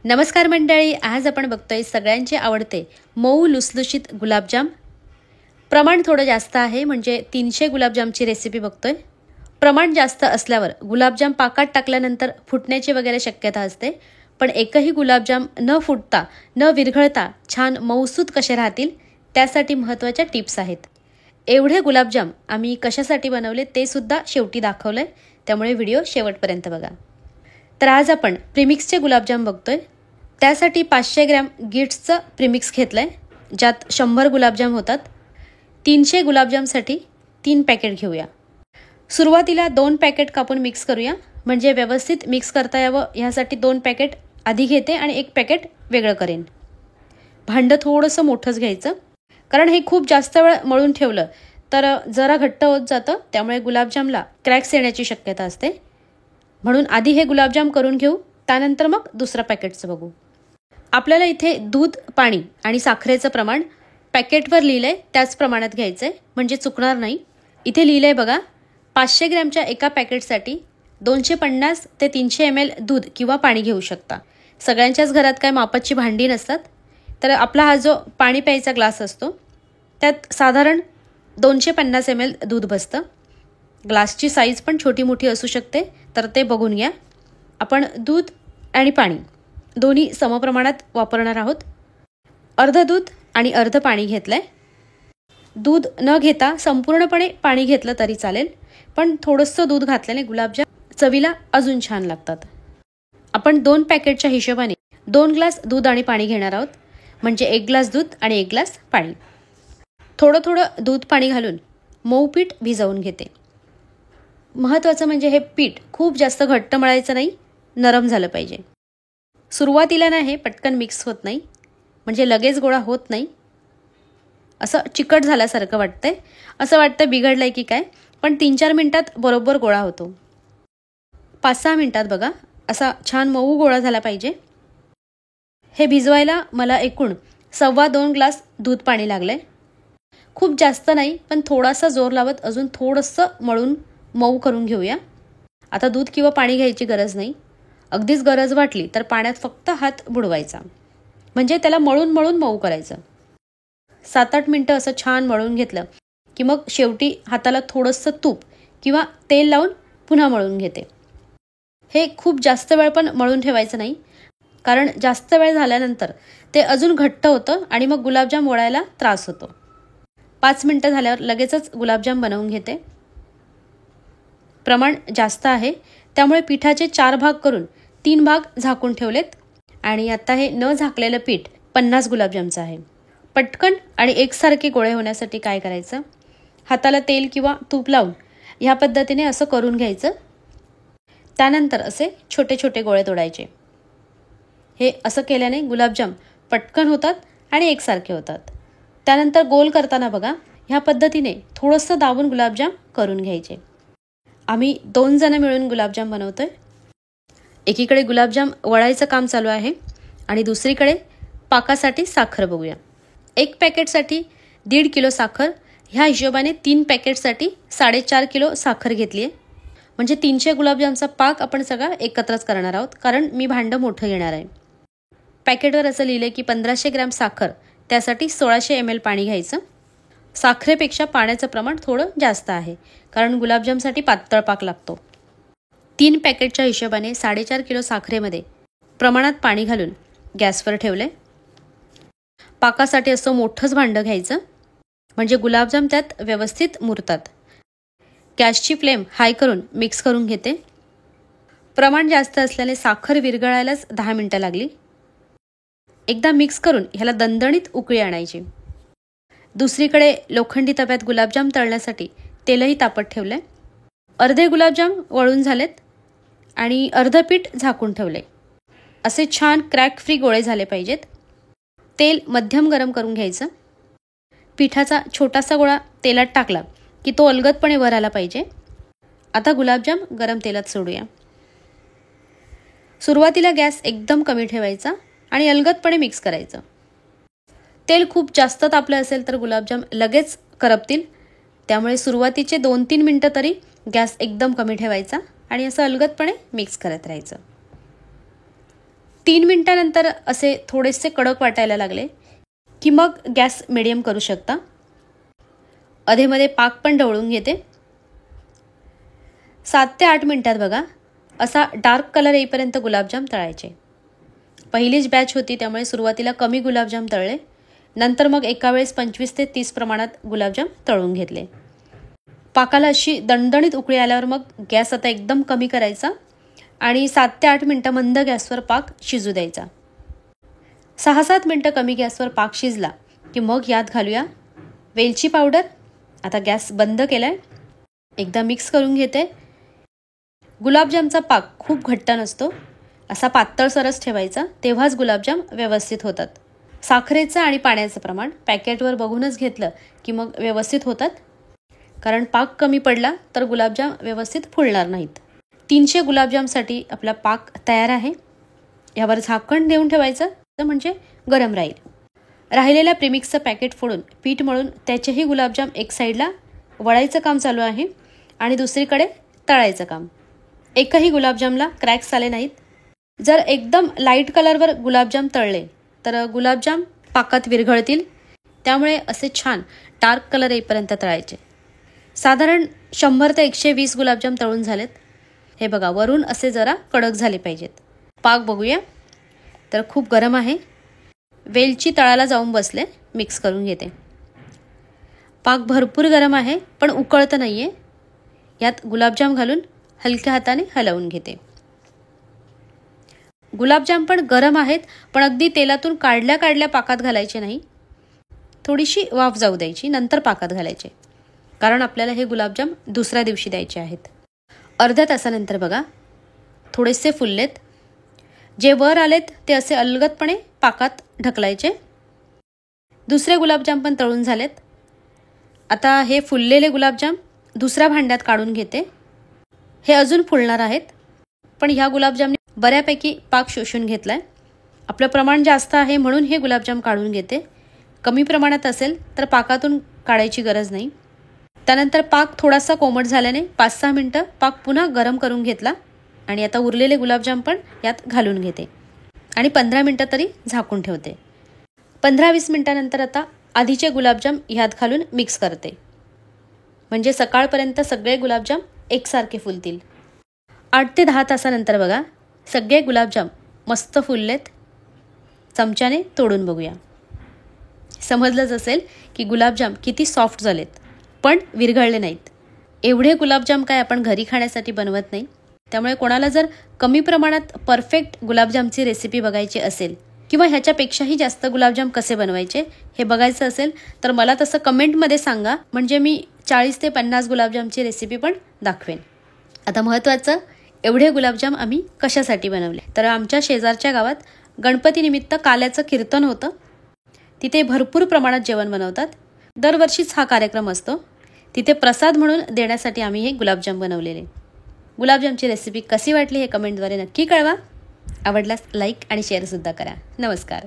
नमस्कार मंडळी, आज आपण बघतोय सगळ्यांचे आवडते मऊ लुसलुशीत गुलाबजाम. प्रमाण थोडं जास्त आहे, म्हणजे 300 गुलाबजामची रेसिपी बघतोय. प्रमाण जास्त असल्यावर गुलाबजाम पाकात टाकल्यानंतर फुटण्याची वगैरे शक्यता असते, पण एकही गुलाबजाम न फुटता न विरघळता छान मऊसूत कसे राहतील त्यासाठी महत्त्वाच्या टिप्स आहेत. एवढे गुलाबजाम आम्ही कशासाठी बनवले ते सुद्धा शेवटी दाखवलंय, त्यामुळे व्हिडिओ शेवटपर्यंत बघा. तर आज आपण प्रीमिक्सचे गुलाबजाम बघतोय. त्यासाठी 500 ग्रॅम गिट्सचं प्रीमिक्स घेतलंय, ज्यात 100 गुलाबजाम होतात. 300 गुलाबजामसाठी 3 पॅकेट घेऊया. सुरुवातीला 2 पॅकेट कापून मिक्स करूया, म्हणजे व्यवस्थित मिक्स करता यावं ह्यासाठी 2 पॅकेट आधी घेते आणि 1 पॅकेट वेगळं करेन. भांडं थोडंसं मोठंच घ्यायचं, कारण हे खूप जास्त वेळ मळून ठेवलं तर जरा घट्ट होत जातं, त्यामुळे गुलाबजामला क्रॅक्स येण्याची शक्यता असते. म्हणून आधी हे गुलाबजाम करून घेऊ, त्यानंतर मग दुसऱ्या पॅकेटचं बघू. आपल्याला इथे दूध, पाणी आणि साखरेचं प्रमाण पॅकेटवर लिहिलंय त्याच प्रमाणात घ्यायचंय, म्हणजे चुकणार नाही. इथे लिहिलंय बघा, 500 ग्रॅमच्या एका पॅकेटसाठी 250 ते 300 ml दूध किंवा पाणी घेऊ शकता. सगळ्यांच्याच घरात काय मापाची भांडी नसतात, तर आपला हा जो पाणी प्यायचा ग्लास असतो त्यात साधारण 250 ml दूध बसतं. ग्लासची साईज पण छोटी मोठी असू शकते, तर ते बघून घ्या. आपण दूध आणि पाणी दोन्ही समप्रमाणात वापरणार आहोत. अर्ध दूध आणि अर्ध पाणी घेतलंय. दूध न घेता संपूर्णपणे पाणी घेतलं तरी चालेल, पण थोडंसं दूध घातल्याने गुलाबजाम चवीला अजून छान लागतात. आपण 2 पॅकेटच्या हिशोबाने 2 ग्लास दूध आणि पाणी घेणार आहोत, म्हणजे 1 ग्लास दूध आणि 1 ग्लास पाणी. थोडं थोडं दूध पाणी घालून मऊ पीठ भिजवून घेते. महत्त्वाचं म्हणजे हे पीठ खूप जास्त घट्ट मळायचं नाही, नरम झालं पाहिजे. सुरुवातीला ना हे पटकन मिक्स होत नाही, म्हणजे लगेच गोळा होत नाही. असं चिकट झाल्यासारखं वाटतंय, असं वाटतं बिघडलंय की काय, पण 3-4 मिनिटात बरोबर गोळा होतो. 5-6 मिनिटात बघा असा छान मऊ गोळा झाला पाहिजे. हे भिजवायला मला एकूण 2.25 ग्लास दूध पाणी लागलंय. खूप जास्त नाही, पण थोडासा जोर लावत अजून थोडंसं मळून मऊ करून घेऊया. आता दूध किंवा पाणी घ्यायची गरज नाही. अगदीच गरज वाटली तर पाण्यात फक्त हात बुडवायचा, म्हणजे त्याला मळून मळून मऊ करायचं. 7-8 मिनटं असं छान मळून घेतलं की मग शेवटी हाताला थोडंसं तूप किंवा तेल लावून पुन्हा मळून घेते. हे खूप जास्त वेळ पण मळून ठेवायचं नाही, कारण जास्त वेळ झाल्यानंतर ते अजून घट्ट होतं आणि मग गुलाबजाम वळायला त्रास होतो. 5 मिनटं झाल्यावर लगेचच गुलाबजाम बनवून घेते. प्रमाण जास्त आहे, त्यामुळे पिठाचे 4 भाग करून 3 भाग झाकून ठेवलेत. आणि आता हे न झाकलेलं पीठ 50 गुलाबजामचं आहे. पटकन आणि एकसारखे गोळे होण्यासाठी काय करायचं, हाताला तेल किंवा तूप लावून ह्या पद्धतीने असं करून घ्यायचं. त्यानंतर असे छोटे छोटे गोळे तोडायचे. हे असं केल्याने गुलाबजाम पटकन होतात आणि एकसारखे होतात. त्यानंतर गोल करताना बघा ह्या पद्धतीने थोडंसं दाबून गुलाबजाम करून घ्यायचे. आम्ही 2 जण मिळून गुलाबजाम बनवतोय. एकीकडे गुलाबजाम वळायचं काम चालू आहे आणि दुसरीकडे पाकासाठी साखर बघूया. 1 पॅकेटसाठी 1.5 किलो साखर, ह्या हिशोबाने 3 पॅकेटसाठी 4.5 किलो साखर घेतली आहे. म्हणजे 300 गुलाबजामचा पाक आपण सगळा एकत्रच करणार आहोत, कारण मी भांडं मोठं घेणार आहे. पॅकेटवर असं लिहिलंय की 1500 ग्रॅम साखर, त्यासाठी 1600 ml पाणी घ्यायचं. साखरेपेक्षा पाण्याचं प्रमाण थोडं जास्त आहे, कारण गुलाबजामसाठी पातळ पाक लागतो. 3 पॅकेटच्या हिशोबाने 4.5 किलो साखरेमध्ये प्रमाणात पाणी घालून गॅसवर ठेवले. पाकासाठी असं मोठंच भांडं घ्यायचं, म्हणजे गुलाबजाम त्यात व्यवस्थित मुरतात. गॅसची फ्लेम हाय करून मिक्स करून घेते. प्रमाण जास्त असल्याने साखर विरघळायलाच 10 मिनिटं लागली. एकदा मिक्स करून ह्याला दणदणीत उकळी आणायची. दुसरीकडे लोखंडी तव्यात गुलाबजाम तळण्यासाठी तेलही तापत ठेवलंय. अर्धे गुलाबजाम वळून झालेत आणि अर्धं पीठ झाकून ठेवले. असे छान क्रॅक फ्री गोळे झाले पाहिजेत. तेल मध्यम गरम करून घ्यायचं. पिठाचा छोटासा गोळा तेलात टाकला की तो अलगदपणे वर आला पाहिजे. आता गुलाबजाम गरम तेलात सोडूया. सुरुवातीला गॅस एकदम कमी ठेवायचा आणि अलगदपणे मिक्स करायचं. तेल खूप जास्त तापलं असेल तर गुलाबजाम लगेच करपतील, त्यामुळे सुरुवातीचे 2-3 मिनिटं तरी गॅस एकदम कमी ठेवायचा आणि असं अलगदपणे मिक्स करत राहायचं. 3 मिनिटानंतर असे थोडेसे कडक वाटायला लागले की मग गॅस मिडियम करू शकता. अधेमध्ये पाक पण ढवळून घेते. 7 ते 8 मिनिटात बघा असा डार्क कलर येईपर्यंत गुलाबजाम तळायचे. पहिलीच बॅच होती त्यामुळे सुरुवातीला कमी गुलाबजाम तळले. नंतर मग एका वेळेस 25 ते 30 प्रमाणात गुलाबजाम तळून घेतले. पाकाला अशी दणदणीत उकळी आल्यावर मग गॅस आता एकदम कमी करायचा आणि 7 ते 8 मिनिटं मंद गॅसवर पाक शिजू द्यायचा. 6-7 मिनिटं कमी गॅसवर पाक शिजला की मग यात घालूया वेलची पावडर. आता गॅस बंद केलाय. एकदा मिक्स करून घेते. गुलाबजामचा पाक खूप घट्ट नसतो, असा पातळसरच ठेवायचा, तेव्हाच गुलाबजाम व्यवस्थित होतात. साखरेचं आणि पाण्याचं प्रमाण पॅकेटवर बघूनच घेतलं की मग व्यवस्थित होतात, कारण पाक कमी पडला तर गुलाबजाम व्यवस्थित फुलणार नाहीत. 300 गुलाबजामसाठी आपला पाक तयार आहे. यावर झाकण देऊन ठेवायचं म्हणजे गरम राहील. राहिलेल्या प्रीमिक्सचं पॅकेट फोडून पीठ मळून त्याचेही गुलाबजाम एक साईडला वळायचं काम चालू आहे आणि दुसरीकडे तळायचं काम. एकही गुलाबजामला क्रॅक्स आले नाहीत. जर एकदम लाईट कलरवर गुलाबजाम तळले तर गुलाबजाम पाकात विरघळतील, त्यामुळे असे छान डार्क कलर येईपर्यंत तळायचे. साधारण 100 ते 120 गुलाबजाम तळून झालेत. हे बघा वरून असे जरा कडक झाले पाहिजेत. पाक बघूया तर खूप गरम आहे. वेलची तळाला जाऊन बसले. मिक्स करून घेते. पाक भरपूर गरम आहे पण उकळतं नाही आहे. यात गुलाबजाम घालून हलक्या हाताने हलवून घेते. गुलाबजाम पण गरम आहेत पण अगदी तेलातून काढल्या पाकात घालायचे नाही. थोडीशी वाफ जाऊ द्यायची, नंतर पाकात घालायचे, कारण आपल्याला हे गुलाबजाम दुसऱ्या दिवशी द्यायचे आहेत. अर्ध्या तासानंतर बघा थोडेसे फुललेत. जे वर आलेत ते असे अलगदपणे पाकात ढकलायचे. दुसरे गुलाबजाम पण तळून झालेत. आता हे फुललेले गुलाबजाम दुसऱ्या भांड्यात काढून घेते. हे अजून फुलणार आहेत, पण ह्या गुलाबजामने बऱ्यापैकी पाक शोषून घेतलाय. आपलं प्रमाण जास्त आहे म्हणून हे गुलाबजाम काढून घेते. कमी प्रमाणात असेल तर पाकातून काढायची गरज नाही. त्यानंतर पाक थोडासा कोमट झाल्याने 5-6 मिनिटं पाक पुन्हा गरम करून घेतला आणि आता उरलेले गुलाबजाम पण यात घालून घेते आणि 15 मिनिटं तरी झाकून ठेवते. 15-20 मिनिटानंतर आता आधीचे गुलाबजाम ह्यात घालून मिक्स करते, म्हणजे सकाळपर्यंत सगळे गुलाबजाम एकसारखे फुलतील. 8 ते 10 तासानंतर बघा सगळे गुलाबजाम मस्त फुललेत. चमच्याने तोडून बघूया. समजलंच असेल की गुलाबजाम किती सॉफ्ट झालेत पण विरघळले नाहीत. एवढे गुलाबजाम काय आपण घरी खाण्यासाठी बनवत नाही, त्यामुळे कोणाला जर कमी प्रमाणात परफेक्ट गुलाबजामची रेसिपी बघायची असेल किंवा ह्याच्यापेक्षाही जास्त गुलाबजाम कसे बनवायचे हे बघायचं असेल तर मला तसं कमेंटमध्ये सांगा, म्हणजे मी 40 ते 50 गुलाबजामची रेसिपी पण दाखवेन. आता महत्त्वाचं, एवढे गुलाबजाम आम्ही कशासाठी बनवले तर आमच्या शेजारच्या गावात गणपतीनिमित्त काल्याचं कीर्तन होतं. तिथे भरपूर प्रमाणात जेवण बनवतात. दरवर्षीच हा कार्यक्रम असतो. तिथे प्रसाद म्हणून देण्यासाठी आम्ही हे गुलाबजाम बनवलेले. गुलाबजामची रेसिपी कशी वाटली हे कमेंटद्वारे नक्की कळवा. आवडल्यास लाईक आणि शेअरसुद्धा करा. नमस्कार.